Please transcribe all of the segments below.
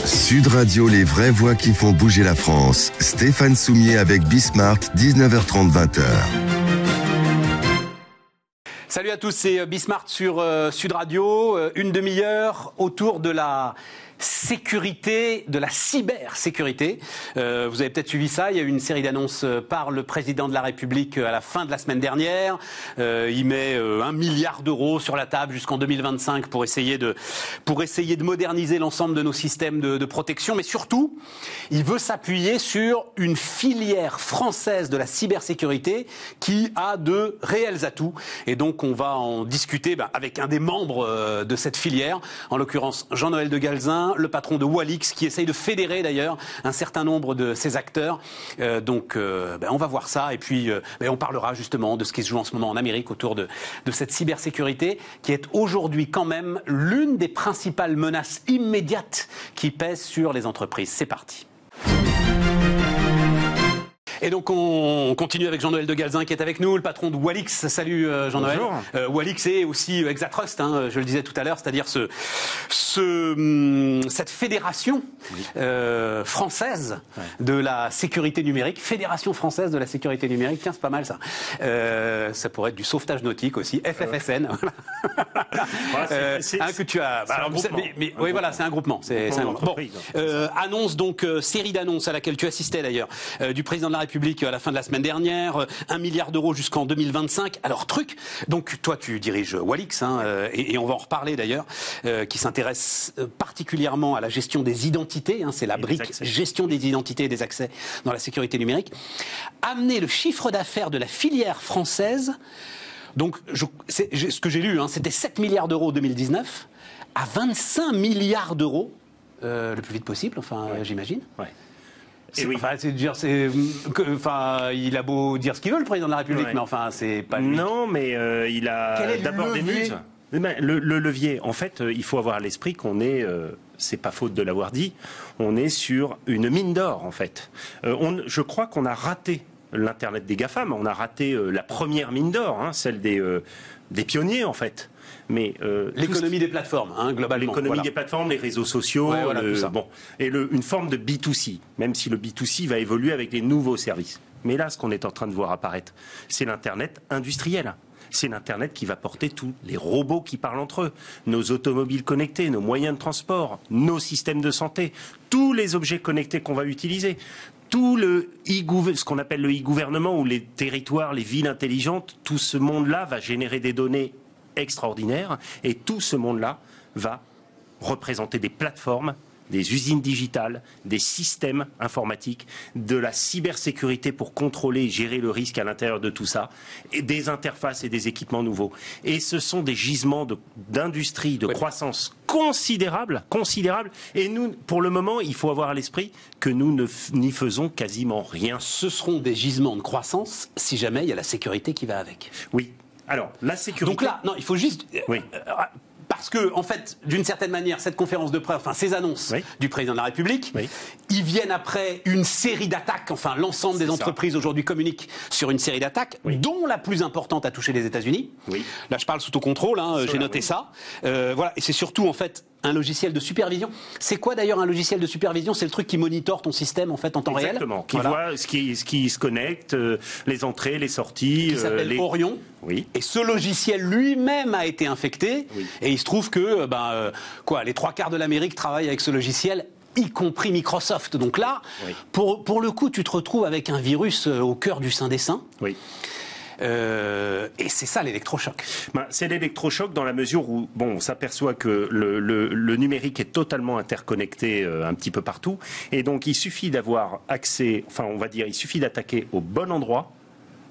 Sud Radio, les vraies voix qui font bouger la France. Stéphane Soumier avec Bismart, 19h30, 20h. Salut à tous, c'est Bismart sur Sud Radio. Une demi-heure autour de la sécurité, de la cybersécurité. Vous avez peut-être suivi ça, il y a eu une série d'annonces par le président de la République à la fin de la semaine dernière. Il met 1 milliard d'euros sur la table jusqu'en 2025 pour essayer de moderniser l'ensemble de nos systèmes de protection. Mais surtout, il veut s'appuyer sur une filière française de la cybersécurité qui a de réels atouts. Et donc, on va en discuter avec un des membres de cette filière, en l'occurrence Jean-Noël de Galzin, le patron de Walix, qui essaye de fédérer d'ailleurs un certain nombre de ses acteurs. On va voir ça et puis on parlera justement de ce qui se joue en ce moment en Amérique autour de cette cybersécurité qui est aujourd'hui quand même l'une des principales menaces immédiates qui pèsent sur les entreprises. C'est parti. Et donc on continue avec Jean-Noël de Galzin qui est avec nous, le patron de Walix. Salut Jean-Noël. Bonjour. Walix est aussi Exatrust, je le disais tout à l'heure, c'est-à-dire cette fédération française de la sécurité numérique. Fédération française de la sécurité numérique, tiens c'est pas mal ça. Ça pourrait être du sauvetage nautique aussi, FFSN. Que tu as. Oui voilà, c'est un groupement. C'est un groupement. Bon, annonce donc série d'annonces à laquelle tu assistais d'ailleurs du président de la République à la fin de la semaine dernière, 1 milliard d'euros jusqu'en 2025. Alors donc toi tu diriges Walix et on va en reparler d'ailleurs, qui s'intéresse particulièrement à la gestion des identités, c'est la brique gestion des identités et des accès dans la sécurité numérique. Amener le chiffre d'affaires de la filière française, donc ce que j'ai lu, c'était 7 milliards d'euros en 2019 à 25 milliards d'euros le plus vite possible, j'imagine. Ouais. Oui. Il a beau dire ce qu'il veut, le président de la République, mais c'est pas lui. Non, mais il a d'abord des news. Le levier, en fait, il faut avoir à l'esprit qu'on est, c'est pas faute de l'avoir dit, on est sur une mine d'or, en fait. Je crois qu'on a raté l'Internet des GAFAM, on a raté la première mine d'or, celle des pionniers, en fait. Mais l'économie des plateformes, globalement. L'économie des plateformes, les réseaux sociaux, tout ça. Et une forme de B2C, même si le B2C va évoluer avec les nouveaux services. Mais là, ce qu'on est en train de voir apparaître, c'est l'Internet industriel. C'est l'Internet qui va porter tous les robots qui parlent entre eux, nos automobiles connectés, nos moyens de transport, nos systèmes de santé, tous les objets connectés qu'on va utiliser. Tout ce qu'on appelle le e-gouvernement ou les territoires, les villes intelligentes, tout ce monde-là va générer des données extraordinaires et tout ce monde-là va représenter des plateformes, des usines digitales, des systèmes informatiques, de la cybersécurité pour contrôler et gérer le risque à l'intérieur de tout ça, et des interfaces et des équipements nouveaux. Et ce sont des gisements d'industrie, de croissance considérables. Et nous, pour le moment, il faut avoir à l'esprit que nous n'y faisons quasiment rien. Ce seront des gisements de croissance si jamais il y a la sécurité qui va avec. Oui. Alors, la sécurité... Donc là, non, il faut juste... Oui. Parce que, en fait, d'une certaine manière, cette conférence de presse, ces annonces du président de la République, ils viennent après une série d'attaques. L'ensemble des entreprises aujourd'hui communiquent sur une série d'attaques, dont la plus importante a touché les États-Unis. Oui. Là, je parle sous ton contrôle, j'ai noté ça. Et c'est surtout, en fait, un logiciel de supervision. C'est quoi d'ailleurs un logiciel de supervision? C'est le truc qui monitore ton système en temps réel. Exactement. Qui voit ce qui se connecte, les entrées, les sorties. Qui s'appelle Orion. Oui. Et ce logiciel lui-même a été infecté. Oui. Et il se trouve que les 3/4 de l'Amérique travaillent avec ce logiciel, y compris Microsoft. Donc là, pour le coup, tu te retrouves avec un virus au cœur du sein des saints. Oui. Et c'est ça l'électrochoc. C'est l'électrochoc dans la mesure où on s'aperçoit que le numérique est totalement interconnecté un petit peu partout. Et donc il suffit d'avoir accès, il suffit d'attaquer au bon endroit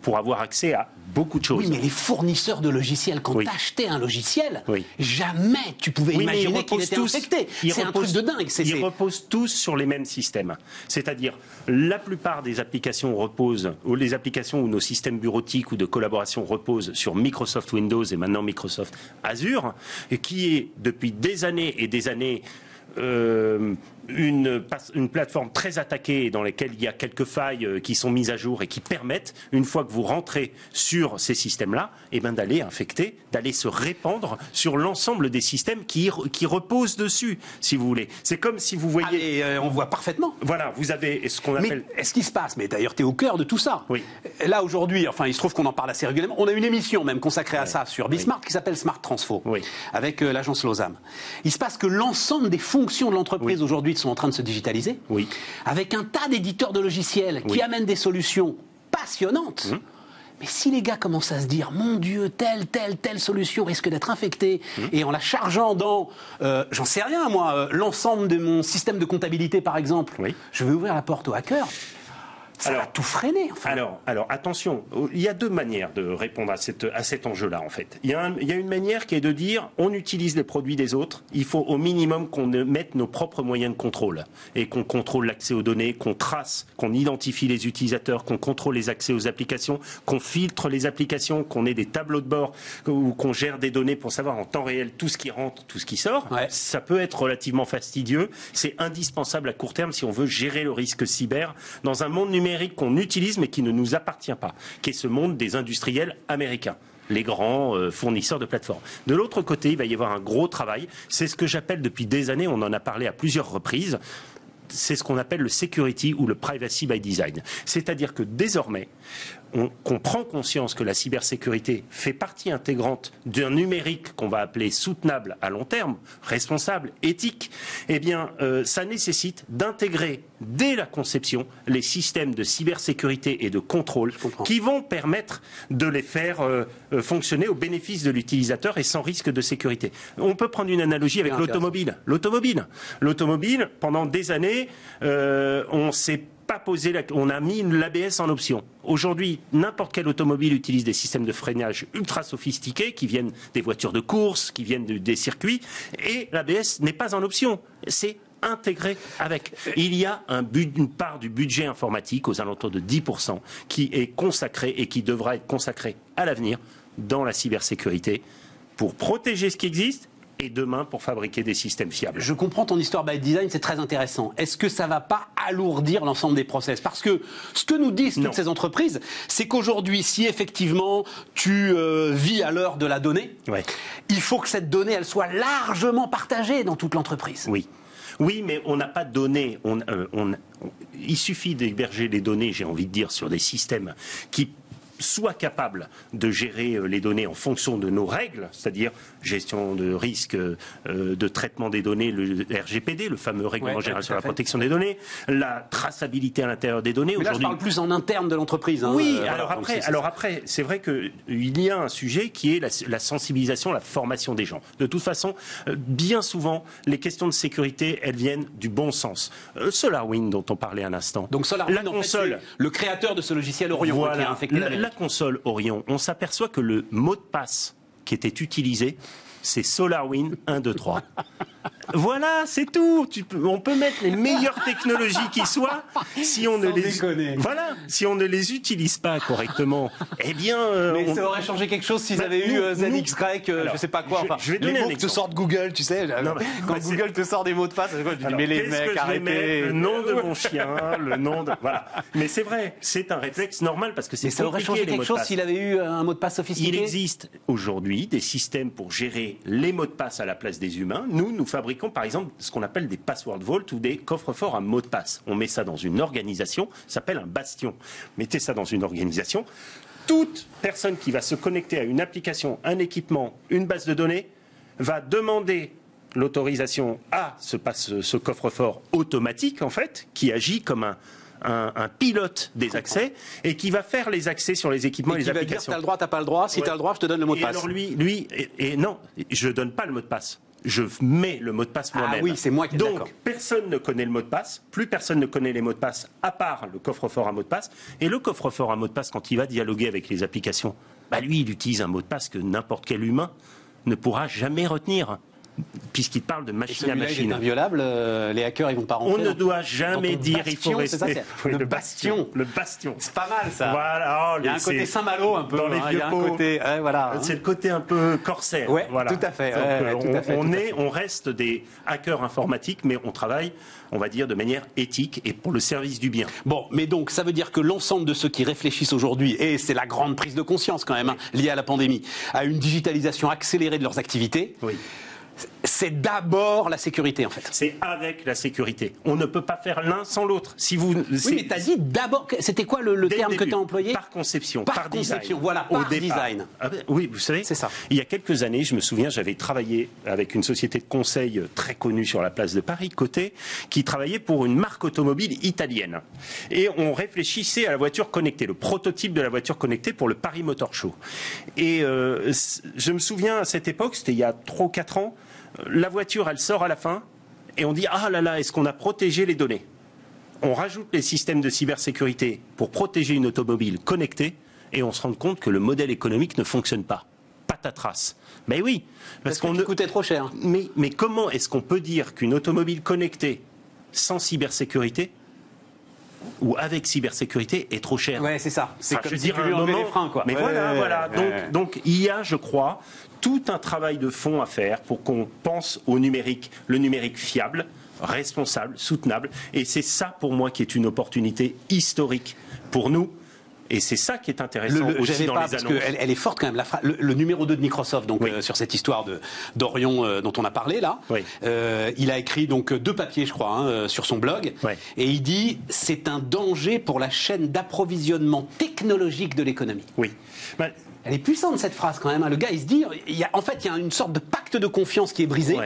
pour avoir accès à beaucoup de choses. Oui, mais les fournisseurs de logiciels, quand tu achetais un logiciel, jamais tu pouvais imaginer qu'il était infecté. C'est un truc de dingue. Ils reposent tous sur les mêmes systèmes. C'est-à-dire, la plupart des applications reposent, ou les applications où nos systèmes bureautiques ou de collaboration reposent sur Microsoft Windows et maintenant Microsoft Azure, et qui est depuis des années et des années une plateforme très attaquée dans laquelle il y a quelques failles qui sont mises à jour et qui permettent, une fois que vous rentrez sur ces systèmes-là, d'aller infecter, d'aller se répandre sur l'ensemble des systèmes qui reposent dessus, si vous voulez. C'est comme si vous voyez... on voit parfaitement. Voilà, vous avez ce qu'on appelle... Mais est-ce qu'il se passe? Mais d'ailleurs, tu es au cœur de tout ça. Oui. Là, aujourd'hui, il se trouve qu'on en parle assez régulièrement. On a une émission même consacrée à ça sur Bismart qui s'appelle Smart Transfo, avec l'agence Losam. Il se passe que l'ensemble des fonctions de l'entreprise aujourd'hui sont en train de se digitaliser, avec un tas d'éditeurs de logiciels qui amènent des solutions passionnantes. Mais si les gars commencent à se dire, mon Dieu, telle solution risque d'être infectée, et en la chargeant dans, j'en sais rien moi, l'ensemble de mon système de comptabilité par exemple, je vais ouvrir la porte aux hackers. Ça va tout freiner. Enfin. Alors, attention, il y a deux manières de répondre à cet enjeu-là, en fait. Il y a une manière qui est de dire, on utilise les produits des autres, il faut au minimum qu'on mette nos propres moyens de contrôle, et qu'on contrôle l'accès aux données, qu'on trace, qu'on identifie les utilisateurs, qu'on contrôle les accès aux applications, qu'on filtre les applications, qu'on ait des tableaux de bord, ou qu'on gère des données pour savoir en temps réel tout ce qui rentre, tout ce qui sort. Ça peut être relativement fastidieux. C'est indispensable à court terme si on veut gérer le risque cyber dans un monde numérique qu'on utilise mais qui ne nous appartient pas, qui est ce monde des industriels américains, les grands fournisseurs de plateformes. De l'autre côté, il va y avoir un gros travail, c'est ce que j'appelle depuis des années, on en a parlé à plusieurs reprises, c'est ce qu'on appelle le security ou le privacy by design. C'est-à-dire que désormais, qu'on prend conscience que la cybersécurité fait partie intégrante d'un numérique qu'on va appeler soutenable à long terme, responsable, éthique, ça nécessite d'intégrer dès la conception les systèmes de cybersécurité et de contrôle qui vont permettre de les faire fonctionner au bénéfice de l'utilisateur et sans risque de sécurité. On peut prendre une analogie avec l'automobile. L'automobile, pendant des années, on a mis l'ABS en option. Aujourd'hui, n'importe quel automobile utilise des systèmes de freinage ultra sophistiqués qui viennent des voitures de course, qui viennent des circuits, et l'ABS n'est pas en option. C'est intégré avec. Il y a une part du budget informatique aux alentours de 10% qui est consacré et qui devra être consacré à l'avenir dans la cybersécurité pour protéger ce qui existe et demain pour fabriquer des systèmes fiables. Je comprends ton histoire by design, c'est très intéressant. Est-ce que ça ne va pas alourdir l'ensemble des process? Parce que ce que nous disent toutes ces entreprises, c'est qu'aujourd'hui, si effectivement tu vis à l'heure de la donnée, il faut que cette donnée elle soit largement partagée dans toute l'entreprise. Oui, mais on n'a pas de données. Il suffit d'héberger les données, j'ai envie de dire, sur des systèmes qui soient capables de gérer les données en fonction de nos règles, c'est-à-dire gestion de risque de traitement des données, le RGPD, le fameux règlement général sur la protection des données, la traçabilité à l'intérieur des données. Mais là, je parle plus en interne de l'entreprise. Oui, alors après, c'est vrai qu'il y a un sujet qui est la sensibilisation, la formation des gens. De toute façon, bien souvent, les questions de sécurité, elles viennent du bon sens. SolarWinds, dont on parlait un instant. Donc SolarWinds, en fait, le créateur de ce logiciel Orion qui a infecté la console Orion, on s'aperçoit que le mot de passe qui était utilisé, c'est SolarWinds 1, 2, 3. Voilà, c'est tout. On peut mettre les meilleures technologies qui soient, si on si on ne les utilise pas correctement, mais ça aurait changé quelque chose s'ils avaient eu ZXREC, je sais pas quoi. Je vais donner les mots que te sortent Google, tu sais. Quand Google te sort des mots de passe, je dis mais les mecs, arrêtez. Le nom de mon chien, le nom de voilà. Mais c'est vrai, c'est un réflexe normal parce que c'est compliqué. Mais ça aurait changé quelque chose s'il avait eu un mot de passe sophistiqué. Il existe aujourd'hui des systèmes pour gérer les mots de passe à la place des humains. Nous fabriquons par exemple ce qu'on appelle des password vault ou des coffres-forts à mots de passe. On met ça dans une organisation, ça s'appelle un bastion. Mettez ça dans une organisation. Toute personne qui va se connecter à une application, un équipement, une base de données, va demander l'autorisation à ce coffre-fort automatique, en fait, qui agit comme un pilote des accès et qui va faire les accès sur les équipements et les applications. Dire, t'as le droit, t'as pas le droit. Si t'as le droit, je te donne le mot de passe. Alors non, je donne pas le mot de passe. Je mets le mot de passe moi-même. Ah oui, c'est moi qui Donc, personne ne connaît le mot de passe. Plus personne ne connaît les mots de passe à part le coffre-fort à mot de passe. Et le coffre-fort à mot de passe, quand il va dialoguer avec les applications, lui, il utilise un mot de passe que n'importe quel humain ne pourra jamais retenir. puisqu'il parle de machine à machine. machine. Il est inviolable, les hackers ils vont pas rentrer. On ne doit jamais dire bastion, il faut rester. Le bastion. Le bastion. C'est pas mal ça. Voilà, il y a un côté Saint-Malo un peu. Dans les vieux pots. Voilà. C'est le côté un peu corsaire. Ouais, voilà. tout à fait. On reste des hackers informatiques, mais on travaille, on va dire, de manière éthique et pour le service du bien. Bon, mais donc ça veut dire que l'ensemble de ceux qui réfléchissent aujourd'hui, et c'est la grande prise de conscience quand même, liée à la pandémie, à une digitalisation accélérée de leurs activités. Oui. C'est d'abord la sécurité en fait. C'est avec la sécurité. On ne peut pas faire l'un sans l'autre. Oui, mais tu as dit d'abord. C'était quoi le terme que tu as employé? Par conception. Par conception, voilà, par design. Oui, vous savez, c'est ça. Il y a quelques années, je me souviens, j'avais travaillé avec une société de conseil très connue sur la place de Paris, Côté, qui travaillait pour une marque automobile italienne. Et on réfléchissait à la voiture connectée, le prototype de la voiture connectée pour le Paris Motor Show. Et je me souviens à cette époque, c'était il y a 3 ou 4 ans, la voiture, elle sort à la fin et on dit « Ah là là, est-ce qu'on a protégé les données ?» On rajoute les systèmes de cybersécurité pour protéger une automobile connectée et on se rend compte que le modèle économique ne fonctionne pas. Patatras. Mais oui. Parce qu'on coûtait trop cher. Mais comment est-ce qu'on peut dire qu'une automobile connectée sans cybersécurité ou avec cybersécurité est trop cher? Ouais, c'est ça. C'est comme si tu lui enlevais les freins, quoi. Mais voilà. Donc il y a, je crois, tout un travail de fond à faire pour qu'on pense au numérique, le numérique fiable, responsable, soutenable. Et c'est ça, pour moi, qui est une opportunité historique pour nous. Et c'est ça qui est intéressant aussi dans les annonces. Elle est forte quand même. Le numéro 2 de Microsoft, donc, sur cette histoire d'Orion dont on a parlé là, il a écrit donc 2 papiers, je crois, sur son blog. Et il dit c'est un danger pour la chaîne d'approvisionnement technologique de l'économie. Oui. Elle est puissante cette phrase quand même. Le gars, il se dit, il y a une sorte de pacte de confiance qui est brisé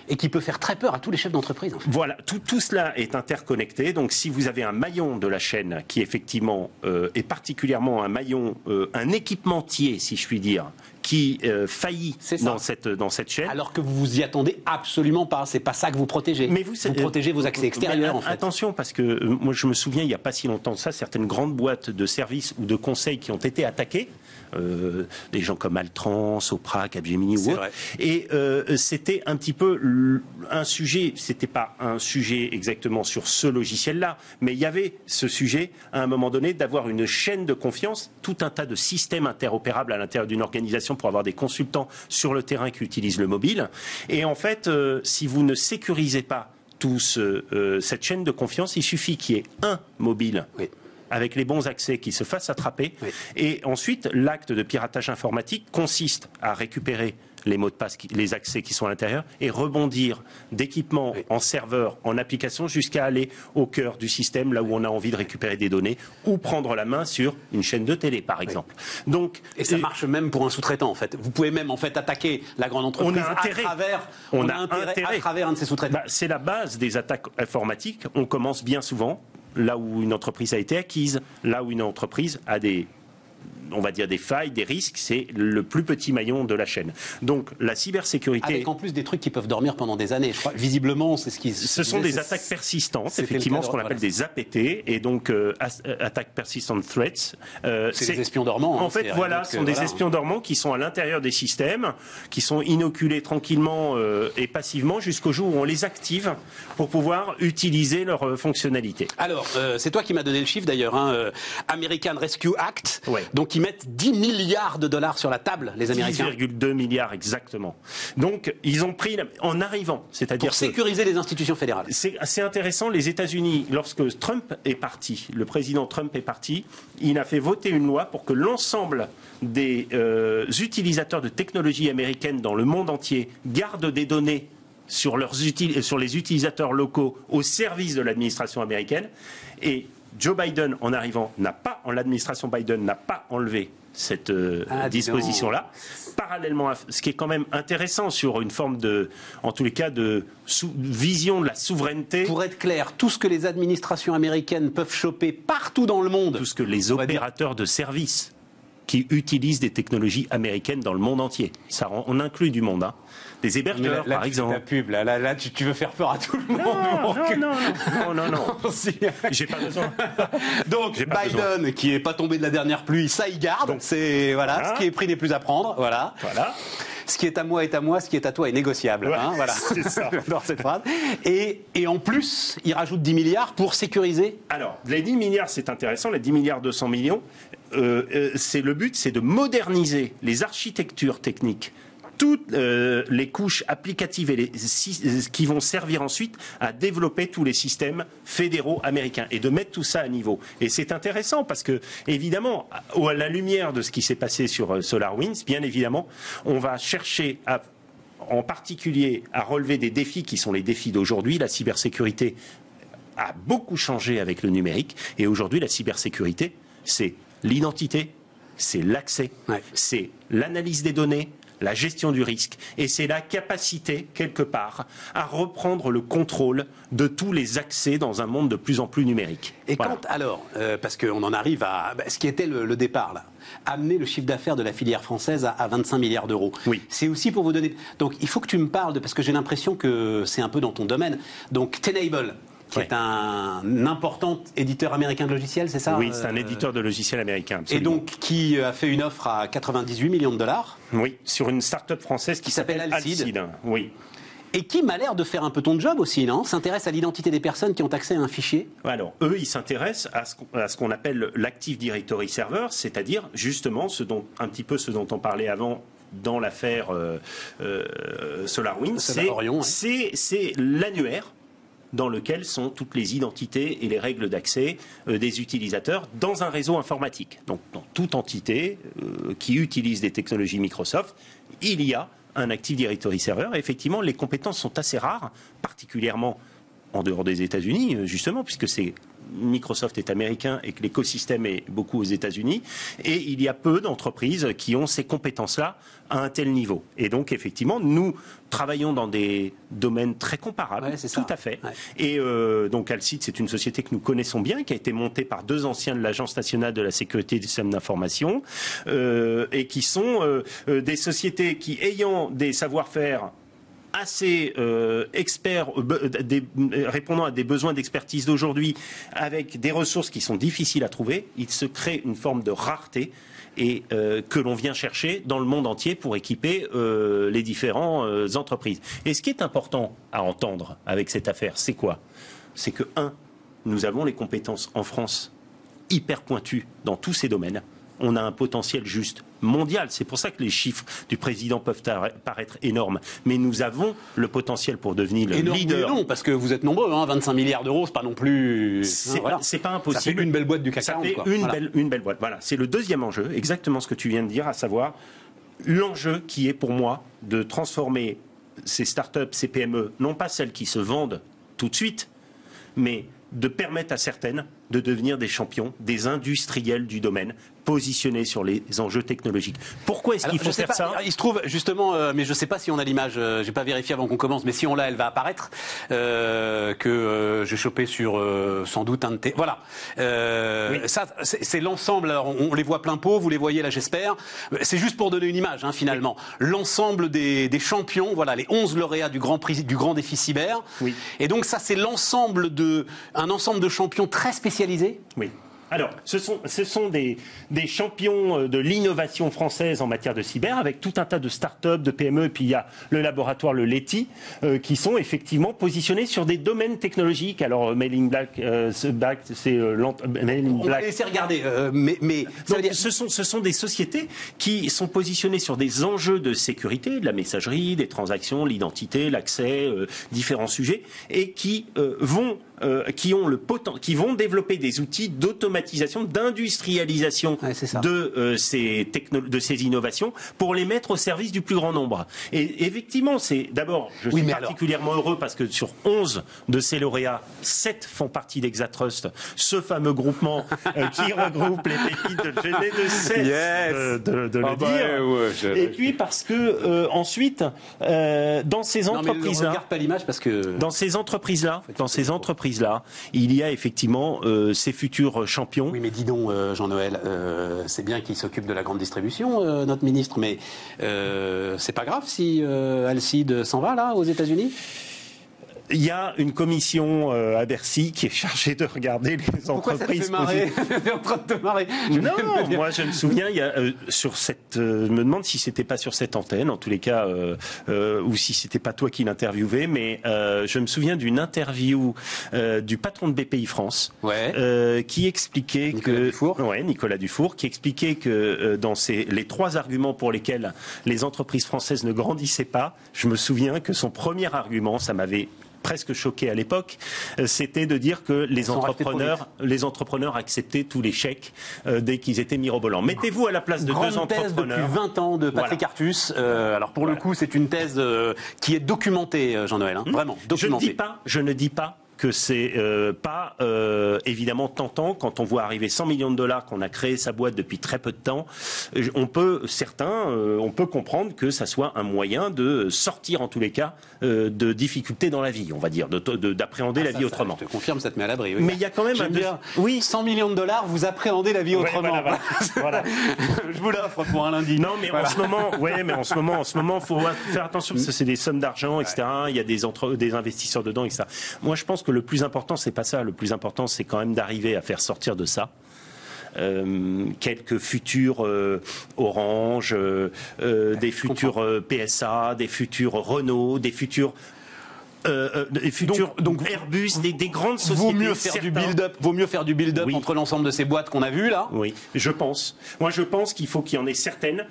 et qui peut faire très peur à tous les chefs d'entreprise. En fait. Voilà, tout cela est interconnecté. Donc, si vous avez un maillon de la chaîne qui effectivement est particulièrement un maillon, un équipementier, si je puis dire, qui faillit dans cette chaîne. Alors que vous vous y attendez absolument pas. C'est pas ça que vous protégez. Mais vous protégez vos accès extérieurs. En fait. Attention, parce que moi, je me souviens, il n'y a pas si longtemps que ça, certaines grandes boîtes de services ou de conseils qui ont été attaquées. Des gens comme Altran, Sopra, Capgemini ou autres. Et c'était un petit peu un sujet, c'était pas un sujet exactement sur ce logiciel-là, mais il y avait ce sujet, à un moment donné, d'avoir une chaîne de confiance, tout un tas de systèmes interopérables à l'intérieur d'une organisation pour avoir des consultants sur le terrain qui utilisent le mobile. Et en fait, si vous ne sécurisez pas cette chaîne de confiance, il suffit qu'il y ait un mobile. Avec les bons accès qui se fassent attraper. Et ensuite, l'acte de piratage informatique consiste à récupérer les mots de passe, les accès qui sont à l'intérieur, et rebondir d'équipement en serveur, en application, jusqu'à aller au cœur du système, là où on a envie de récupérer des données, ou prendre la main sur une chaîne de télé, par exemple. Donc, et ça marche même pour un sous-traitant, en fait. Vous pouvez même, en fait, attaquer la grande entreprise à travers un de ses sous-traitants. C'est la base des attaques informatiques. On commence bien souvent là où une entreprise a été acquise, là où une entreprise a des failles, des risques, c'est le plus petit maillon de la chaîne. Donc la cybersécurité... Avec en plus des trucs qui peuvent dormir pendant des années. Je crois, visiblement, c'est ce qui... Ce sont des attaques persistantes, effectivement, ce qu'on appelle des APT, et donc Attack Persistent Threats. C'est des espions dormants. En fait, ce sont des espions dormants qui sont à l'intérieur des systèmes, qui sont inoculés tranquillement et passivement jusqu'au jour où on les active pour pouvoir utiliser leurs fonctionnalités. Alors, c'est toi qui m'as donné le chiffre d'ailleurs, American Rescue Act, donc ils mettent 10 milliards de dollars sur la table, les Américains. 10,2 milliards exactement. Donc ils ont pris, en arrivant, c'est-à-dire pour sécuriser les institutions fédérales. C'est assez intéressant, les États-Unis, lorsque Trump est parti, le président Trump est parti, il a fait voter une loi pour que l'ensemble des utilisateurs de technologies américaines dans le monde entier gardent des données sur les utilisateurs locaux au service de l'administration américaine. Et Joe Biden, en arrivant, l'administration Biden n'a pas enlevé cette disposition-là. Parallèlement à ce qui est quand même intéressant sur une forme en tous les cas, de vision de la souveraineté. Pour être clair, tout ce que les administrations américaines peuvent choper partout dans le monde. Tout ce que les opérateurs de services qui utilisent des technologies américaines dans le monde entier. Ça, on inclut du monde, Des hébergeurs, par exemple. La pub, là, tu veux faire peur à tout le monde. Non. J'ai pas besoin. Donc, Biden, qui est pas tombé de la dernière pluie, ça y garde. Donc, c'est, ce qui est pris n'est plus à prendre. Voilà. ce qui est à moi est à moi, ce qui est à toi est négociable. Ouais, voilà. C'est ça. Dans cette phrase. Et en plus, il rajoute 10 milliards pour sécuriser. Alors, les 10 milliards, c'est intéressant, les 10 milliards 200 millions, le but, c'est de moderniser les architectures techniques, toutes les couches applicatives et qui vont servir ensuite à développer tous les systèmes fédéraux américains et de mettre tout ça à niveau. Et c'est intéressant parce que, évidemment, à la lumière de ce qui s'est passé sur SolarWinds, bien évidemment, on va chercher en particulier à relever des défis qui sont les défis d'aujourd'hui. La cybersécurité a beaucoup changé avec le numérique et aujourd'hui, la cybersécurité, c'est l'identité, c'est l'accès, c'est l'analyse des données, la gestion du risque, et c'est la capacité, quelque part, à reprendre le contrôle de tous les accès dans un monde de plus en plus numérique. Et voilà. Parce qu'on en arrive à ce qui était le départ, là, amener le chiffre d'affaires de la filière française à 25 milliards d'euros. Oui. C'est aussi pour vous donner... Donc, il faut que tu me parles, parce que j'ai l'impression que c'est un peu dans ton domaine. Donc, Tenable, qui est un important éditeur américain de logiciels, c'est ça? Oui, c'est un éditeur de logiciels américain, absolument. Et donc, qui a fait une offre à 98 millions de dollars. Oui, sur une start-up française qui s'appelle Alcide. Oui. Et qui m'a l'air de faire un peu ton job aussi, non? S'intéresse à l'identité des personnes qui ont accès à un fichier. Alors, eux, ils s'intéressent à ce qu'on appelle l'Active Directory Server, c'est-à-dire justement un petit peu ce dont on parlait avant dans l'affaire SolarWinds. C'est l'annuaire dans lequel sont toutes les identités et les règles d'accès des utilisateurs dans un réseau informatique. Donc, dans toute entité qui utilise des technologies Microsoft, il y a un Active Directory Server. Et effectivement, les compétences sont assez rares, particulièrement en dehors des États-Unis, justement, puisque Microsoft est américain et que l'écosystème est beaucoup aux États-Unis. Et il y a peu d'entreprises qui ont ces compétences-là à un tel niveau. Et donc, effectivement, nous travaillons dans des domaines très comparables, tout à fait. Ouais. Et donc, Alcide, c'est une société que nous connaissons bien, qui a été montée par 2 anciens de l'Agence nationale de la sécurité des systèmes d'information, et qui sont des sociétés qui, ayant des savoir-faire assez experts, répondant à des besoins d'expertise d'aujourd'hui, avec des ressources qui sont difficiles à trouver, il se crée une forme de rareté et que l'on vient chercher dans le monde entier pour équiper les différentes entreprises. Et ce qui est important à entendre avec cette affaire, c'est quoi? C'est que, nous avons les compétences en France hyper pointues dans tous ces domaines. On a un potentiel juste mondial. C'est pour ça que les chiffres du président peuvent paraître énormes. Mais nous avons le potentiel pour devenir le leader. Non, parce que vous êtes nombreux. 25 milliards d'euros, c'est pas non plus... C'est pas impossible. Ça fait une belle boîte du CAC 40. Ça fait une belle boîte. Voilà. C'est le deuxième enjeu, exactement ce que tu viens de dire, à savoir l'enjeu qui est pour moi de transformer ces startups, ces PME, non pas celles qui se vendent tout de suite, mais de permettre à certaines de devenir des champions, des industriels du domaine, positionnés sur les enjeux technologiques. Pourquoi est-ce qu'il faut faire ça? Il se trouve, justement, mais je ne sais pas si on a l'image, je n'ai pas vérifié avant qu'on commence, mais si on l'a, elle va apparaître, que j'ai chopé sur sans doute un de tes... Voilà. Oui. Ça, c'est l'ensemble, on les voit plein pot, vous les voyez là, j'espère. C'est juste pour donner une image, finalement. Oui. L'ensemble des champions, voilà, les 11 lauréats du grand défi cyber. Oui. Et donc ça, c'est l'ensemble un ensemble de champions très spécialisés. Oui. Alors, ce sont des champions de l'innovation française en matière de cyber, avec tout un tas de start-up, de PME, et puis il y a le laboratoire, le Leti, qui sont effectivement positionnés sur des domaines technologiques. Alors, Mailing Black, c'est Mailing Black. On va laisser regarder, donc, ce sont des sociétés qui sont positionnées sur des enjeux de sécurité, de la messagerie, des transactions, l'identité, l'accès, différents sujets, et qui vont développer des outils d'automatisation, d'industrialisation de ces innovations pour les mettre au service du plus grand nombre. Et effectivement, je suis particulièrement heureux parce que sur 11 de ces lauréats, 7 font partie d'Exatrust, ce fameux groupement qui regroupe les pépites de je n'ai de cesse de le dire. Et puis parce que ensuite, dans ces entreprises-là, regarde pas l'image parce que dans ces entreprises-là, il y a effectivement ces futurs champions. Oui, mais dis donc, Jean-Noël, c'est bien qu'il s'occupe de la grande distribution, notre ministre, mais c'est pas grave si Alcide s'en va, là, aux États-Unis? Il y a une commission à Bercy qui est chargée de regarder les entreprises. Pourquoi ça te fait marrer? T'es en train de te marrer. Non, moi je me souviens, il y a je me demande si c'était pas sur cette antenne, en tous les cas, ou si c'était pas toi qui l'interviewais, mais je me souviens d'une interview du patron de BPI France, qui expliquait Nicolas Dufour, qui expliquait que dans les 3 arguments pour lesquels les entreprises françaises ne grandissaient pas, je me souviens que son premier argument, ça m'avait presque choqué à l'époque, c'était de dire que les entrepreneurs acceptaient tous les chèques dès qu'ils étaient mirobolants. Mettez-vous à la place de deux entrepreneurs. Depuis 20 ans de Patrick Artus. Alors pour le coup, c'est une thèse qui est documentée, Jean-Noël. Vraiment, documentée. Je ne dis pas que c'est pas évidemment tentant quand on voit arriver 100 millions de dollars, qu'on a créé sa boîte depuis très peu de temps. On peut comprendre que ça soit un moyen de sortir en tous les cas de difficultés dans la vie, on va dire, d'appréhender la vie autrement. Je te confirme, ça te met à l'abri. Oui. Mais il y a quand même oui, 100 millions de dollars, vous appréhendez la vie autrement. Voilà. Je vous l'offre pour un lundi. Non, mais en ce moment, faut faire attention parce que c'est des sommes d'argent, etc. Il y a des investisseurs dedans, etc. Moi, je pense que le plus important, c'est pas ça. Le plus important, c'est quand même d'arriver à faire sortir de ça quelques futurs Orange, des futurs PSA, des futurs Renault, des futurs donc Airbus, des grandes sociétés. Vaut mieux faire du build-up entre l'ensemble de ces boîtes qu'on a vues là. Oui, je pense. Moi, je pense qu'il faut qu'il y en ait certaines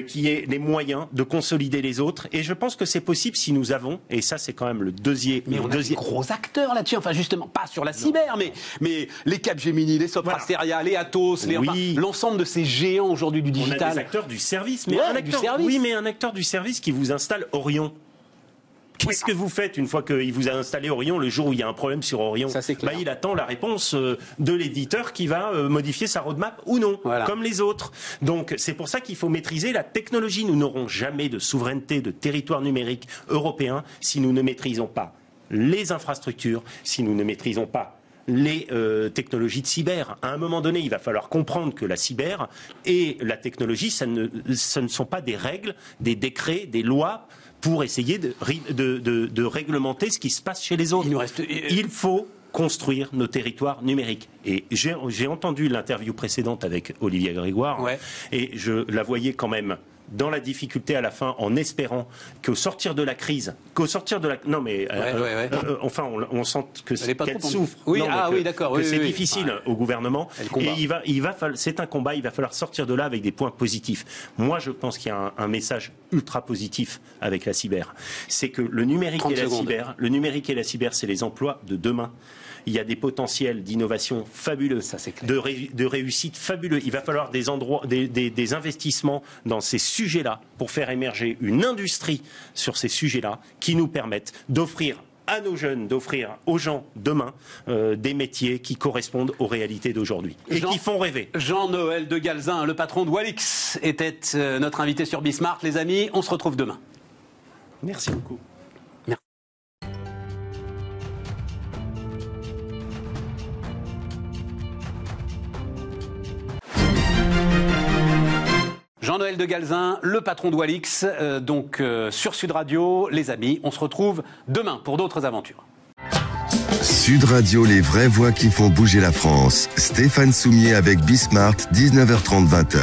qui aient les moyens de consolider les autres. Et je pense que c'est possible si nous avons. Et ça, c'est quand même le deuxième. Mais on a des gros acteurs là-dessus. Enfin, justement, pas sur la cyber, mais les Capgemini, les Sopra Steria, les Atos, l'ensemble de ces géants aujourd'hui du digital. On a des acteurs du service, mais un acteur du service qui vous installe Orion. Qu'est-ce que vous faites une fois qu'il vous a installé Orion, le jour où il y a un problème sur Orion? Ça, c'est clair. Il attend la réponse de l'éditeur qui va modifier sa roadmap ou non, comme les autres. Donc c'est pour ça qu'il faut maîtriser la technologie. Nous n'aurons jamais de souveraineté de territoire numérique européen si nous ne maîtrisons pas les infrastructures, si nous ne maîtrisons pas les technologies de cyber. À un moment donné, il va falloir comprendre que la cyber et la technologie, ce ne sont pas des règles, des décrets, des lois pour essayer de réglementer ce qui se passe chez les autres. Il faut construire nos territoires numériques. Et j'ai entendu l'interview précédente avec Olivier Grégoire, et je la voyais quand même dans la difficulté à la fin, en espérant qu'au sortir de la crise, non mais enfin on sent que qu'elle souffre, que c'est difficile au gouvernement. Et c'est un combat. Il va falloir sortir de là avec des points positifs. Moi, je pense qu'il y a un message ultra positif avec la cyber. C'est que le numérique et la cyber, c'est les emplois de demain. Il y a des potentiels d'innovation fabuleux, de réussite fabuleux. Il va falloir des investissements dans ces sujets-là pour faire émerger une industrie sur ces sujets-là qui nous permettent d'offrir à nos jeunes, d'offrir aux gens demain des métiers qui correspondent aux réalités d'aujourd'hui et qui font rêver. Jean-Noël de Galzin, le patron de Walix, était notre invité sur Bismart. Les amis, on se retrouve demain. Merci beaucoup. Jean-Noël de Galzin, le patron de Walix, sur Sud Radio. Les amis, on se retrouve demain pour d'autres aventures. Sud Radio, les vraies voix qui font bouger la France. Stéphane Soumier avec Bismart, 19h30, 20h.